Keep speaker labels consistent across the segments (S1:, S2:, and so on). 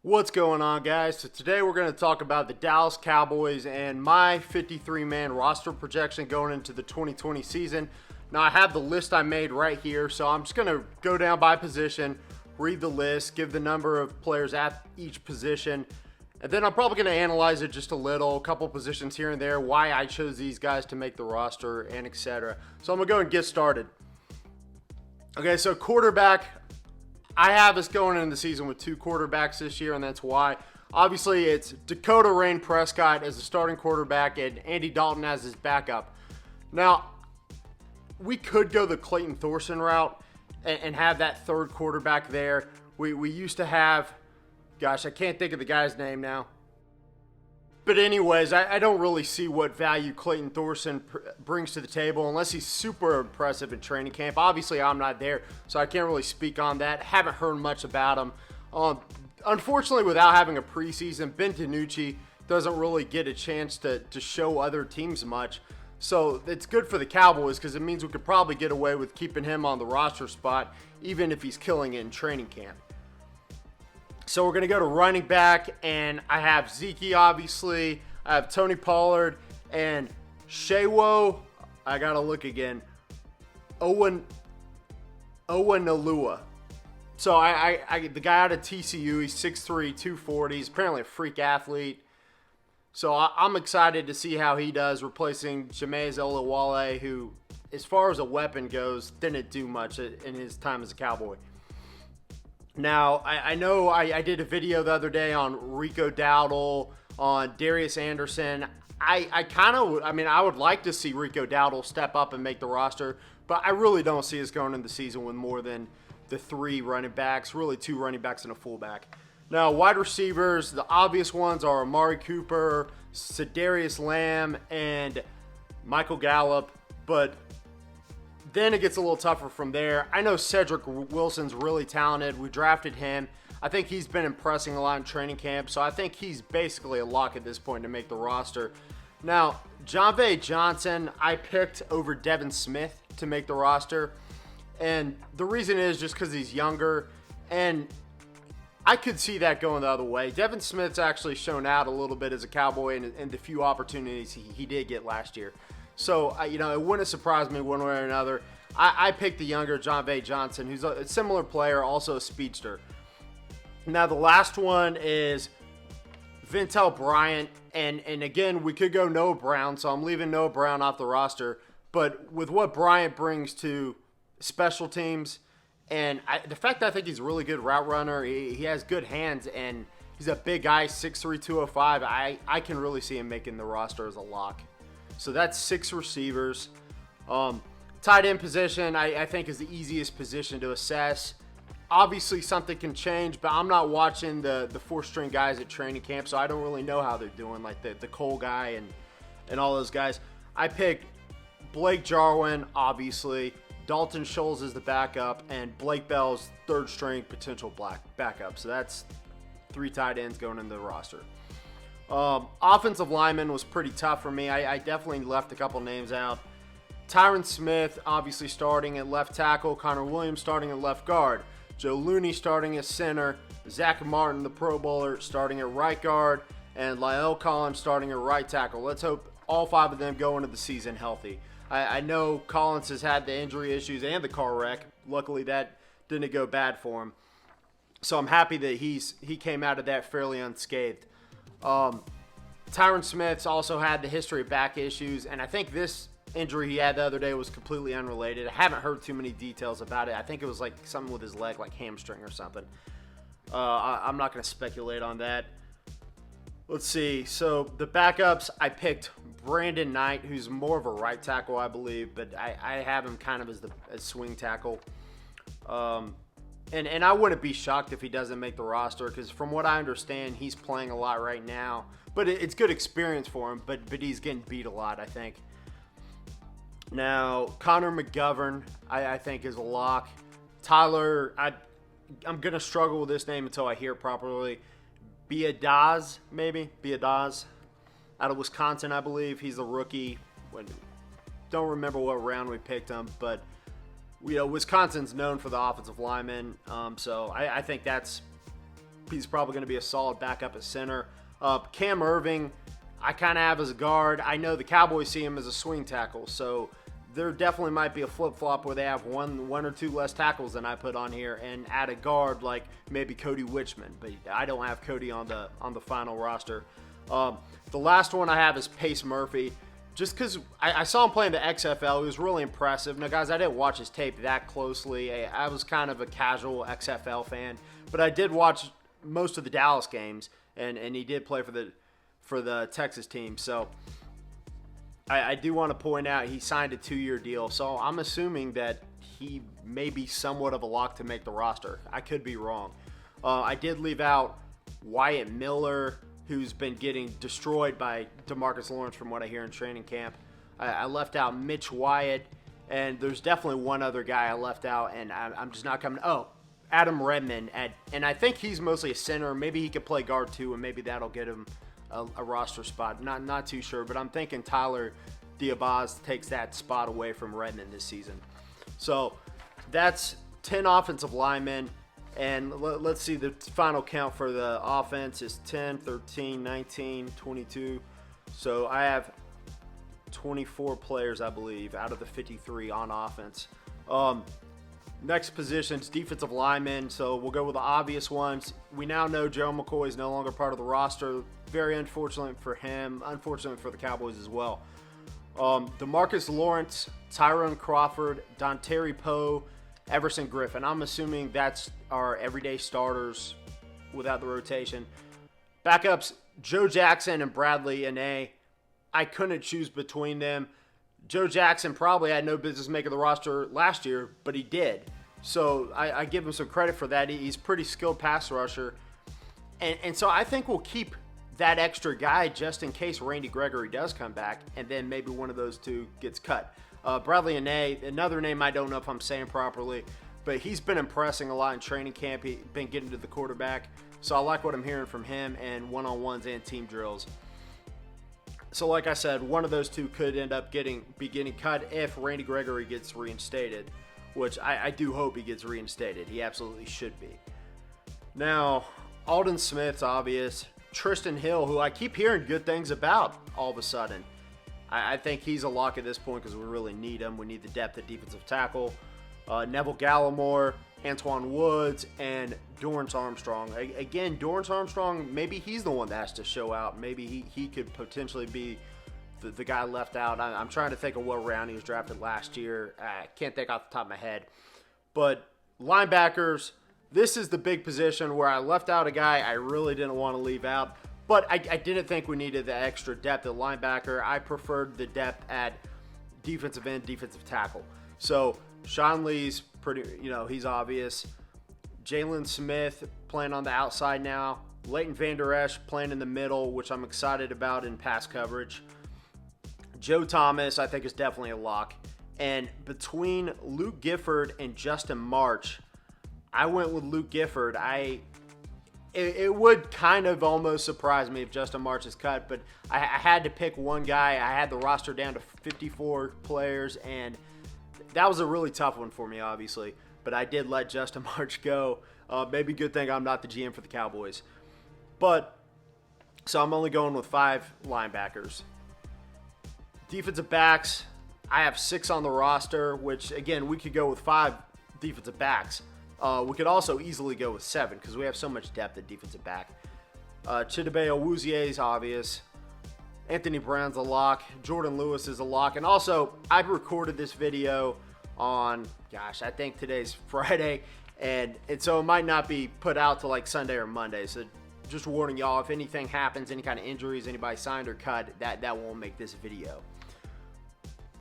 S1: What's going on, guys? So today we're going to talk about the Dallas Cowboys and my 53-man roster projection going into the 2020 season. Now I have the list I made right here, so I'm just going to go down by position, read the list, give the number of players at each position, and then I'm probably going to analyze it just a little, a couple positions here and there, why I chose these guys to make the roster, and etc. So I'm going to go and get started. Okay, so quarterback, I have us going into the season with two quarterbacks this year, and that's why. Obviously, it's Dakota Rain Prescott as the starting quarterback and Andy Dalton as his backup. Now, we could go the Clayton Thorson route and have that third quarterback there. We used to have, gosh, I can't think of the guy's name now. But anyways, I don't really see what value Clayton Thorson brings to the table unless he's super impressive in training camp. Obviously, I'm not there, so I can't really speak on that. Haven't heard much about him. Unfortunately, without having a preseason, Ben DiNucci doesn't really get a chance to show other teams much. So it's good for the Cowboys because it means we could probably get away with keeping him on the roster spot, even if he's killing it in training camp. So we're going to go to running back, and I have Zeke, obviously. I have Tony Pollard and Shewo. I got to look again. Owen Alua. So I the guy out of TCU, he's 6'3", 240. He's apparently a freak athlete. So I'm excited to see how he does, replacing Jameis Olawale, who, as far as a weapon goes, didn't do much in his time as a Cowboy. Now, I know I did a video the other day on Rico Dowdle, on Darius Anderson. I would like to see Rico Dowdle step up and make the roster, but I really don't see us going into the season with more than the three running backs, really two running backs and a fullback. Now, wide receivers, the obvious ones are Amari Cooper, Cedarius Lamb, and Michael Gallup, but then it gets a little tougher from there. I know Cedric Wilson's really talented. We drafted him. I think he's been impressing a lot in training camp, so I think he's basically a lock at this point to make the roster. Now, Jon'Vea Johnson, I picked over Devin Smith to make the roster, and the reason is just because he's younger, and I could see that going the other way. Devin Smith's actually shown out a little bit as a Cowboy in the few opportunities he did get last year. So, it wouldn't surprise me one way or another. I picked the younger Jon'Vea Johnson, who's a similar player, also a speedster. Now, the last one is Vintel Bryant. And again, we could go Noah Brown, so I'm leaving Noah Brown off the roster. But with what Bryant brings to special teams, and the fact that I think he's a really good route runner, he has good hands, and he's a big guy, 6'3", 205, I can really see him making the roster as a lock. So that's 6 receivers. Tight end position, I think, is the easiest position to assess. Obviously, something can change, but I'm not watching the 4-string guys at training camp, so I don't really know how they're doing, like the Cole guy and all those guys. I picked Blake Jarwin, obviously. Dalton Schultz is the backup, and Blake Bell's 3rd-string potential backup. So that's 3 tight ends going into the roster. Offensive lineman was pretty tough for me. I definitely left a couple names out. Tyron Smith, obviously starting at left tackle. Connor Williams starting at left guard. Joe Looney starting at center. Zach Martin, the Pro Bowler, starting at right guard. And La'el Collins starting at right tackle. Let's hope all 5 of them go into the season healthy. I know Collins has had the injury issues and the car wreck. Luckily, that didn't go bad for him. So I'm happy that he came out of that fairly unscathed. Tyron Smith's also had the history of back issues, and I think this injury he had the other day was completely unrelated. I haven't heard too many details about it. I think it was like something with his leg, like hamstring or something. I'm not going to speculate on that. Let's see. So the backups, I picked Brandon Knight, who's more of a right tackle, I believe, but I have him kind of as swing tackle. And I wouldn't be shocked if he doesn't make the roster because from what I understand, he's playing a lot right now. But it's good experience for him, but he's getting beat a lot, I think. Now, Connor McGovern, I think, is a lock. Tyler, I'm going to struggle with this name until I hear it properly. Biadasz, maybe? Biadasz, out of Wisconsin, I believe. He's a rookie. Don't remember what round we picked him, but Wisconsin's known for the offensive linemen, so I think that's he's probably going to be a solid backup at center. Cam Irving, I kind of have as a guard. I know the Cowboys see him as a swing tackle, so there definitely might be a flip-flop where they have one or two less tackles than I put on here and add a guard like maybe Cody Wichman, but I don't have Cody on the final roster. The last one I have is Pace Murphy. Just because I saw him play in the XFL, he was really impressive. Now, guys, I didn't watch his tape that closely. I was kind of a casual XFL fan, but I did watch most of the Dallas games, and he did play for the Texas team. So I do want to point out he signed a 2-year deal, so I'm assuming that he may be somewhat of a lock to make the roster. I could be wrong. I did leave out Wyatt Miller, who's been getting destroyed by DeMarcus Lawrence from what I hear in training camp. I left out Mitch Wyatt, and there's definitely one other guy I left out, and I'm just not coming. Oh, Adam Redmond, and I think he's mostly a center. Maybe he could play guard too, and maybe that'll get him a roster spot. Not too sure, but I'm thinking Tyler Diabaz takes that spot away from Redmond this season. So that's 10 offensive linemen. And let's see, the final count for the offense is 10, 13, 19, 22. So I have 24 players, I believe, out of the 53 on offense. Next positions, defensive linemen. So we'll go with the obvious ones. We now know Joe McCoy is no longer part of the roster. Very unfortunate for him. Unfortunate for the Cowboys as well. DeMarcus Lawrence, Tyrone Crawford, Dontari Poe, Everson Griffin. I'm assuming that's our everyday starters without the rotation. Backups, Joe Jackson and Bradley Anae. I couldn't choose between them. Joe Jackson probably had no business making the roster last year, but he did. So I give him some credit for that. He's a pretty skilled pass rusher. And so I think we'll keep that extra guy just in case Randy Gregory does come back, and then maybe one of those two gets cut. Bradley Anae, another name I don't know if I'm saying properly, but he's been impressing a lot in training camp. He's been getting to the quarterback. So I like what I'm hearing from him and one-on-ones and team drills. So like I said, one of those two could end up getting cut if Randy Gregory gets reinstated, which I do hope he gets reinstated. He absolutely should be. Now, Alden Smith's obvious. Tristan Hill, who I keep hearing good things about all of a sudden. I think he's a lock at this point because we really need him. We need the depth at defensive tackle. Neville Gallimore, Antoine Woods, and Dorrance Armstrong. Again, Dorrance Armstrong, maybe he's the one that has to show out. Maybe he could potentially be the guy left out. I'm trying to think of what round he was drafted last year. I can't think off the top of my head. But linebackers, this is the big position where I left out a guy I really didn't want to leave out. But I didn't think we needed the extra depth at linebacker. I preferred the depth at defensive end, defensive tackle. So Sean Lee's pretty, he's obvious. Jalen Smith playing on the outside now. Leighton Vander Esch playing in the middle, which I'm excited about in pass coverage. Joe Thomas, I think, is definitely a lock. And between Luke Gifford and Justin March, I went with Luke Gifford. It would kind of almost surprise me if Justin March is cut, but I had to pick one guy. I had the roster down to 54 players, and that was a really tough one for me, obviously. But I did let Justin March go. Maybe good thing I'm not the GM for the Cowboys. But, so I'm only going with 5 linebackers. Defensive backs, I have 6 on the roster, which, again, we could go with 5 defensive backs. We could also easily go with 7 because we have so much depth at defensive back. Chidobe Awuzie is obvious. Anthony Brown's a lock. Jordan Lewis is a lock. And also, I've recorded this video on, I think today's Friday. And so it might not be put out till like Sunday or Monday. So just warning y'all, if anything happens, any kind of injuries, anybody signed or cut, that won't make this video.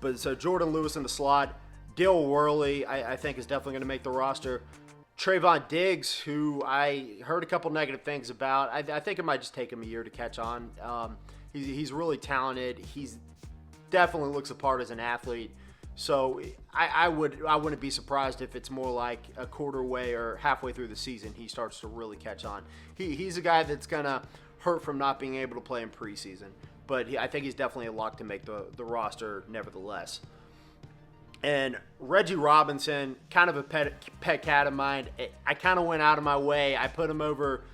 S1: But so Jordan Lewis in the slot. Dale Worley, I think, is definitely going to make the roster. Trayvon Diggs, who I heard a couple negative things about. I think it might just take him a year to catch on. He's really talented. He's definitely looks the part as an athlete. So I wouldn't be surprised if it's more like a quarter way or halfway through the season he starts to really catch on. He's a guy that's going to hurt from not being able to play in preseason. But I think he's definitely a lock to make the roster nevertheless. And Reggie Robinson, kind of a pet cat of mine. I kind of went out of my way. I put him over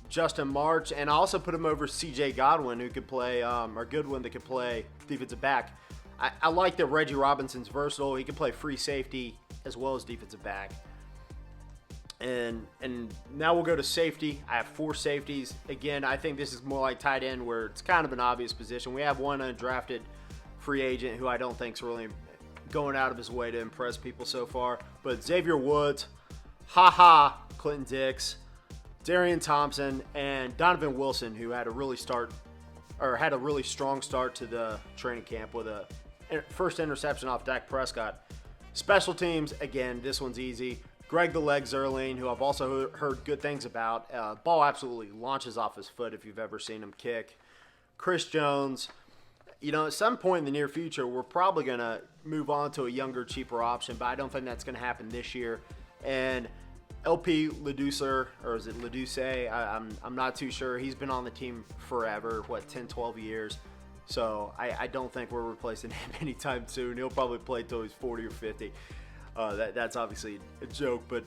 S1: Justin March, and I also put him over C.J. Godwin, who could play, or Goodwin that could play defensive back. I like that Reggie Robinson's versatile. He can play free safety as well as defensive back. And now we'll go to safety. I have 4 safeties. Again, I think this is more like tight end, where it's kind of an obvious position. We have one undrafted free agent who I don't think is really going out of his way to impress people so far. But Xavier Woods, Clinton Dix, Darian Thompson, and Donovan Wilson, who had a really strong start to the training camp with a first interception off Dak Prescott. Special teams, again, this one's easy. Greg the Leg Zerline, who I've also heard good things about. Ball absolutely launches off his foot if you've ever seen him kick. Chris Jones. At some point in the near future, we're probably going to move on to a younger, cheaper option, but I don't think that's going to happen this year. And LP Leducer, or is it Leduce? I'm not too sure. He's been on the team forever, 10, 12 years. So I don't think we're replacing him anytime soon. He'll probably play till he's 40 or 50. That's obviously a joke, but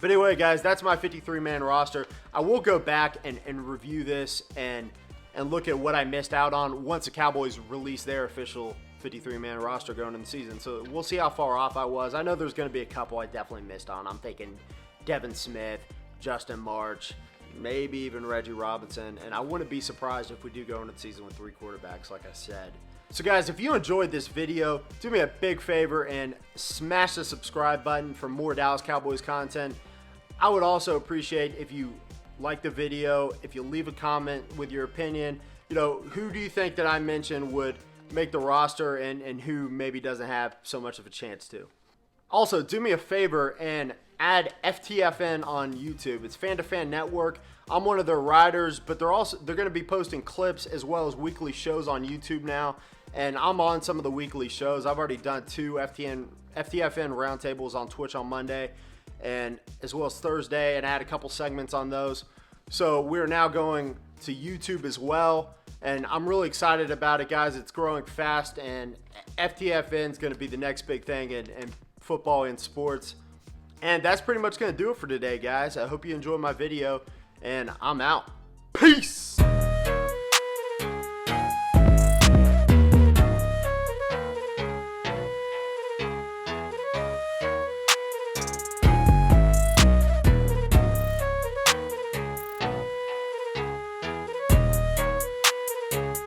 S1: anyway, guys, that's my 53-man roster. I will go back and review this and look at what I missed out on once the Cowboys release their official 53-man roster going into the season. So we'll see how far off I was. I know there's going to be a couple I definitely missed on. I'm thinking Devin Smith, Justin March, maybe even Reggie Robinson, and I wouldn't be surprised if we do go into the season with 3 quarterbacks, like I said. So guys, if you enjoyed this video, do me a big favor and smash the subscribe button for more Dallas Cowboys content. I would also appreciate if you like the video, if you leave a comment with your opinion. Who do you think that I mentioned would make the roster and who maybe doesn't have so much of a chance to? Also, do me a favor and add FTFN on YouTube. It's Fan to Fan Network. I'm one of their writers, but they're going to be posting clips as well as weekly shows on YouTube now. And I'm on some of the weekly shows. I've already done 2 FTFN roundtables on Twitch on Monday, and as well as Thursday, and I had a couple segments on those. So we're now going to YouTube as well, and I'm really excited about it, guys. It's growing fast, and FTFN is going to be the next big thing in football and sports. And that's pretty much going to do it for today, guys. I hope you enjoyed my video, and I'm out. Peace!